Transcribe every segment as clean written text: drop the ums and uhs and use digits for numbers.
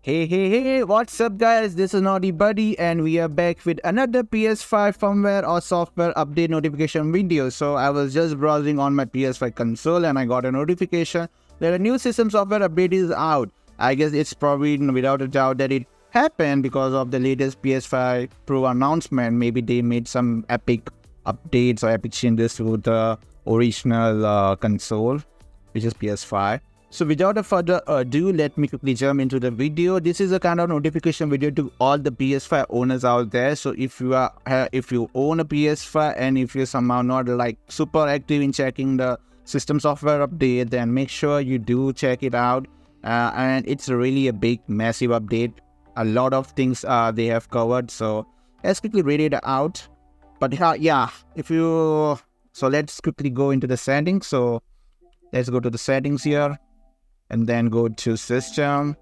Hey, what's up, guys? This is Naughty Buddy, and we are back with another PS5 firmware or software update notification video. So, I was just browsing on my PS5 console and I got a notification that a new system software update is out. I guess it's probably without a doubt that it happened because of the latest PS5 Pro announcement. Maybe they made some epic updates or epic changes to the original console, which is PS5. So without a further ado, let me quickly jump into the video. This is a kind of notification video to all the PS5 owners out there. So if you own a PS5 and if you're somehow not like super active in checking the system software update, then make sure you do check it out. And it's really a big, massive update. A lot of things they have covered. So let's quickly read it out. But yeah, so let's quickly go into the settings. So let's go to the settings here. And then go to system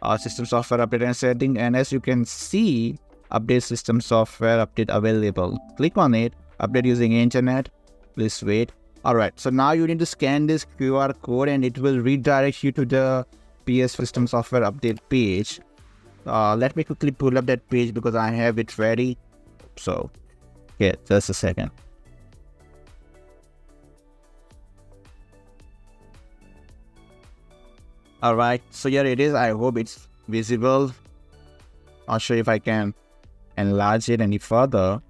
software update and setting. And as you can see, update system software update available. Click on it, update using internet. Please wait. Alright, so now you need to scan this QR code and it will redirect you to the PS system software update page. Let me quickly pull up that page because I have it ready. So, yeah, just a second. Alright, so here it is. I hope it's visible. Not sure if I can enlarge it any further.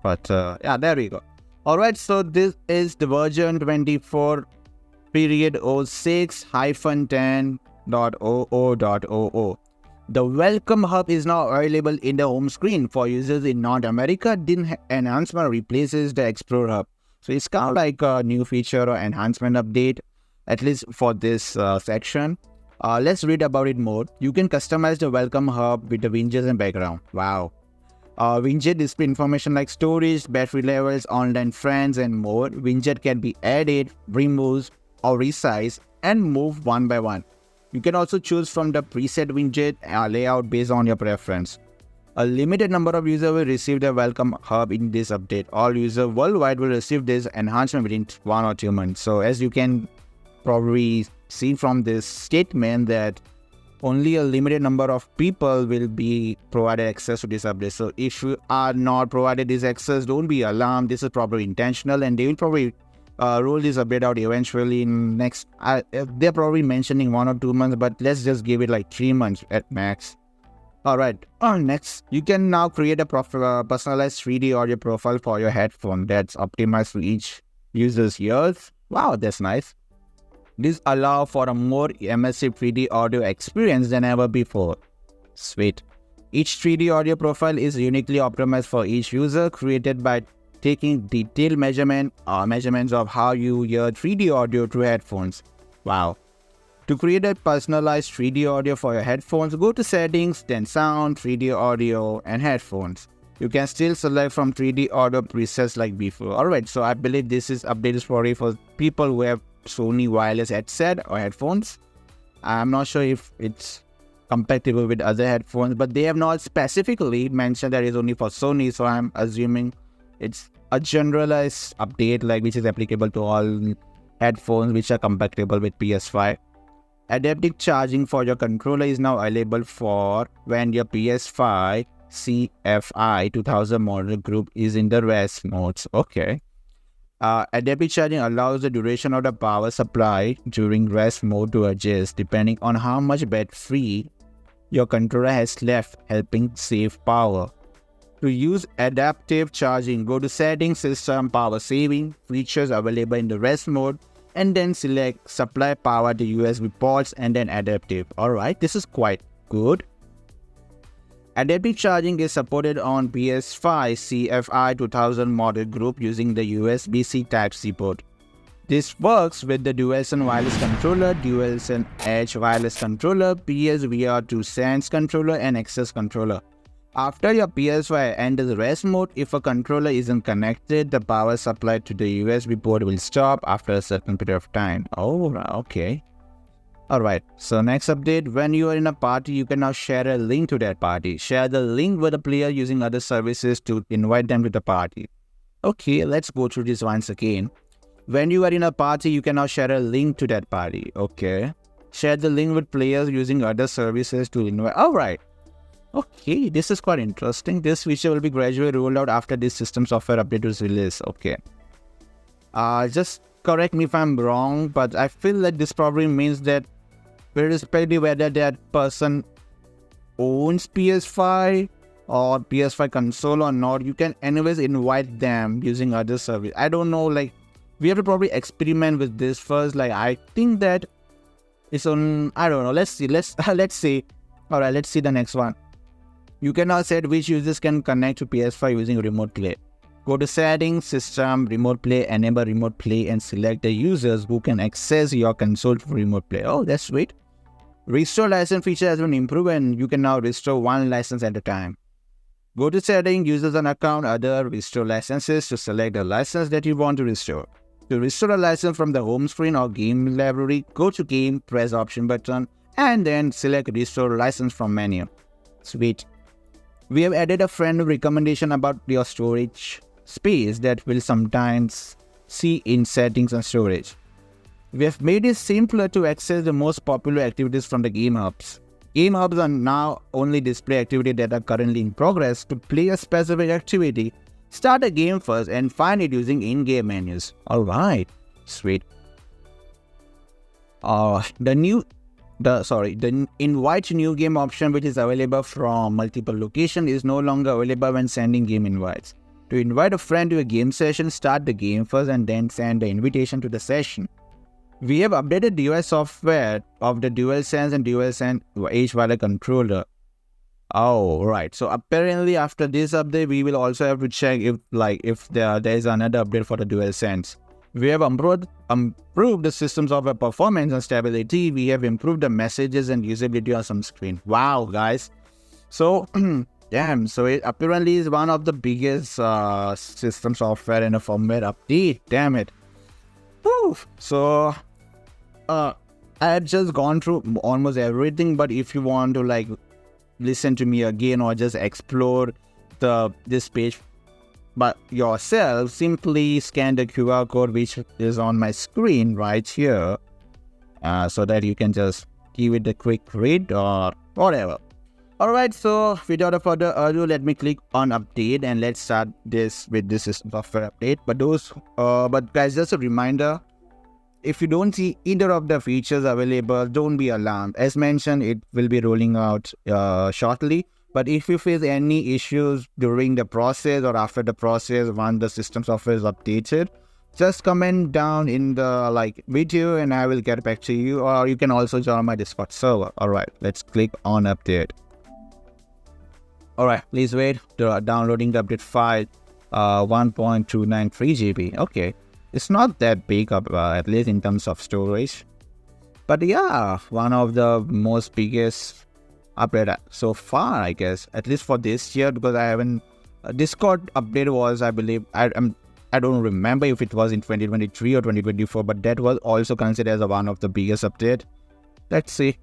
But yeah, there we go. Alright, so this is the version 24 period 06-10.00.00. The Welcome Hub is now available in the home screen for users in North America. This enhancement replaces the Explore Hub. So it's kind of like a new feature or enhancement update, at least for this section. Let's read about it more. You can customize the Welcome Hub with the widgets and background. Wow. Widget display information like storage, battery levels, online friends, and more. Widget can be added, removed, or resized and moved one by one. You can also choose from the preset widget layout based on your preference. A limited number of users will receive the Welcome Hub in this update. All users worldwide will receive this enhancement within 1 or 2 months. So as you can probably see from this statement that only a limited number of people will be provided access to this update. So if you are not provided this access, don't be alarmed. This is probably intentional and they will probably roll this update out eventually in next, they're probably mentioning 1 or 2 months, but let's just give it like 3 months at max. Alright, next, you can now create a personalized 3D audio profile for your headphone that's optimized for each user's ears. Wow, that's nice. This allows for a more immersive 3D audio experience than ever before. Sweet. Each 3D audio profile is uniquely optimized for each user, created by taking detailed measurements of how you hear 3D audio through headphones. Wow. To create a personalized 3D audio for your headphones, go to Settings, then Sound, 3D Audio, and Headphones. You can still select from 3D audio presets like before. Alright, so I believe this update is probably for people who have Sony wireless headset or headphones. I'm not sure if it's compatible with other headphones, but they have not specifically mentioned that it's only for Sony, so I'm assuming it's a generalized update like which is applicable to all headphones which are compatible with PS5. Adaptive charging for your controller is now available for when your PS5 CFI 2000 model group is in the rest modes. Okay. Adaptive charging allows the duration of the power supply during rest mode to adjust depending on how much battery your controller has left, helping save power. To use adaptive charging, go to Settings, System, Power Saving, features available in the rest mode, and then select Supply Power to USB ports and then Adaptive. Alright, this is quite good. Adaptive charging is supported on PS5 CFI 2000 model group using the USB-C Type-C port. This works with the DualSense wireless controller, DualSense Edge wireless controller, PSVR2 Sense controller, and Access controller. After your PS5 enters rest mode, if a controller isn't connected, the power supply to the USB port will stop after a certain period of time. Oh, okay. Alright, so next update, when you are in a party, you can now share a link to that party. Share the link with a player using other services to invite them to the party. Okay, let's go through this once again. When you are in a party, you can now share a link to that party. Okay. Share the link with players using other services to invite. Alright. Okay, this is quite interesting. This feature will be gradually rolled out after this system software update is released. Okay. Just correct me if I'm wrong, but I feel like this probably means that irrespective whether that person owns PS5 or PS5 console or not, you can anyways invite them using other service. I don't know, like we have to probably experiment with this first. Like I think that it's on, I don't know. Let's see. Let's see. Alright, let's see the next one. You can now set which users can connect to PS5 using remote play. Go to settings, system, remote play, enable remote play and select the users who can access your console for remote play. Oh, that's sweet. Restore license feature has been improved and you can now restore one license at a time. Go to settings, users and account, other, restore licenses to select the license that you want to restore. To restore a license from the home screen or game library, go to game, press option button and then select restore license from menu. Sweet. We have added a friend recommendation about your storage space that will sometimes see in settings and storage. We have made it simpler to access the most popular activities from the game hubs. Game hubs are now only display activities that are currently in progress. To play a specific activity, start a game first and find it using in-game menus. Alright, sweet. The invite new game option, which is available from multiple locations, is no longer available when sending game invites. To invite a friend to a game session, start the game first and then send the invitation to the session. We have updated device software of the DualSense and DualSense Edge wireless controller. Oh, right. So apparently after this update, we will also have to check if there is another update for the DualSense. We have improved the system software performance and stability. We have improved the messages and usability on some screen. Wow, guys. So, damn. So it apparently is one of the biggest system software and a firmware update. Damn it. Whew. So, I have just gone through almost everything. But if you want to listen to me again or just explore this page but yourself, simply scan the QR code which is on my screen right here, so that you can just give it a quick read or whatever. Alright, so without further ado, let me click on update and let's start this with this system software update. But guys, just a reminder, if you don't see either of the features available, don't be alarmed. As mentioned, it will be rolling out shortly. But if you face any issues during the process or after the process, once the system software is updated, just comment down in the video and I will get back to you. Or you can also join my Discord server. Alright, let's click on update. Alright, please wait. Downloading the update file, 1.293 GB. Okay, it's not that big, at least in terms of storage. But yeah, one of the most biggest update so far, I guess, at least for this year, because I haven't. Discord update was, I believe, I don't remember if it was in 2023 or 2024, but that was also considered as one of the biggest update. Let's see.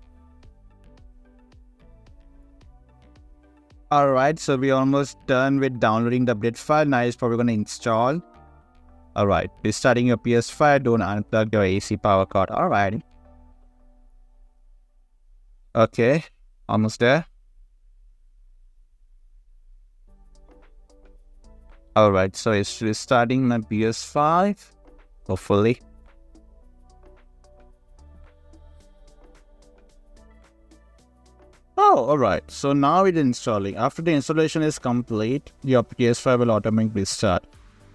Alright, so we're almost done with downloading the update file. Now it's probably going to install. Alright, restarting your PS5, don't unplug your AC power cord. Alright. Okay, almost there. Alright, so it's restarting my PS5, hopefully. Oh, alright, so now it's installing. After the installation is complete, your PS5 will automatically start.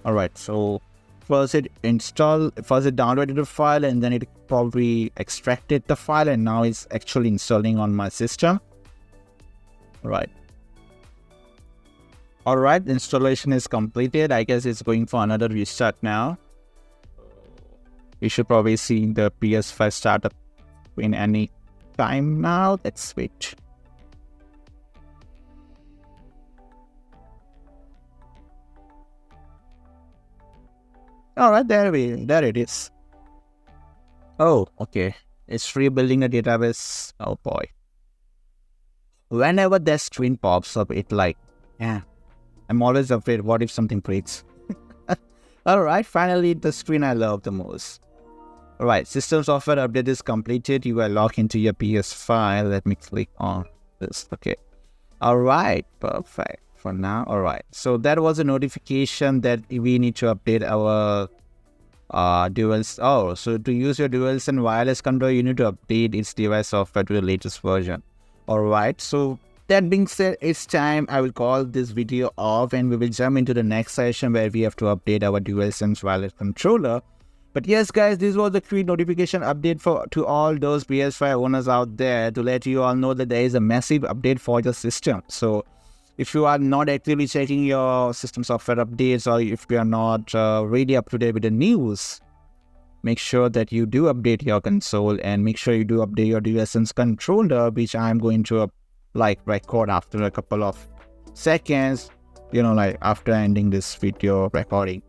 Alright, so first it downloaded the file and then it probably extracted the file and now it's actually installing on my system. Alright, installation is completed. I guess it's going for another restart now. You should probably see the PS5 start up in any time now. Let's switch. Alright, there it is. Oh, okay. It's rebuilding the database. Oh boy. Whenever that screen pops up, I'm always afraid, what if something breaks? Alright, finally the screen I love the most. Alright, system software update is completed. You are logged into your PS5. Let me click on this. Okay. Alright, perfect for now. Alright, so that was a notification that we need to update our so to use your DualSense wireless controller, you need to update its device software to the latest version. Alright, so that being said, it's time. I will call this video off and we will jump into the next session where we have to update our DualSense wireless controller. But yes guys, this was a quick notification update to all those PS5 owners out there to let you all know that there is a massive update for your system. So if you are not actively checking your system software updates, or if you are not really up to date with the news, make sure that you do update your console and make sure you do update your DualSense controller, which I'm going to record after a couple of seconds, after ending this video recording.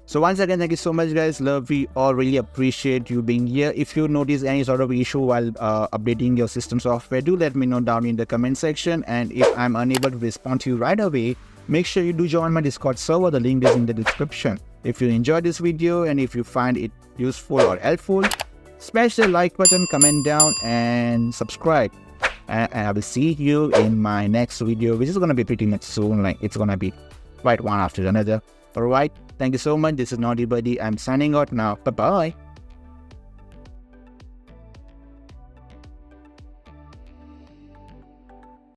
So once again, thank you so much guys. We all really appreciate you being here. If you notice any sort of issue while updating your system software, do let me know down in the comment section. And if I'm unable to respond to you right away, make sure you do join my Discord server. The link is in the description. If you enjoyed this video and if you find it useful or helpful, smash the like button, comment down and subscribe. And I will see you in my next video, which is going to be pretty much soon. It's going to be right one after another. Alright, thank you so much. This is Naughty Buddy. I'm signing out now. Bye-bye.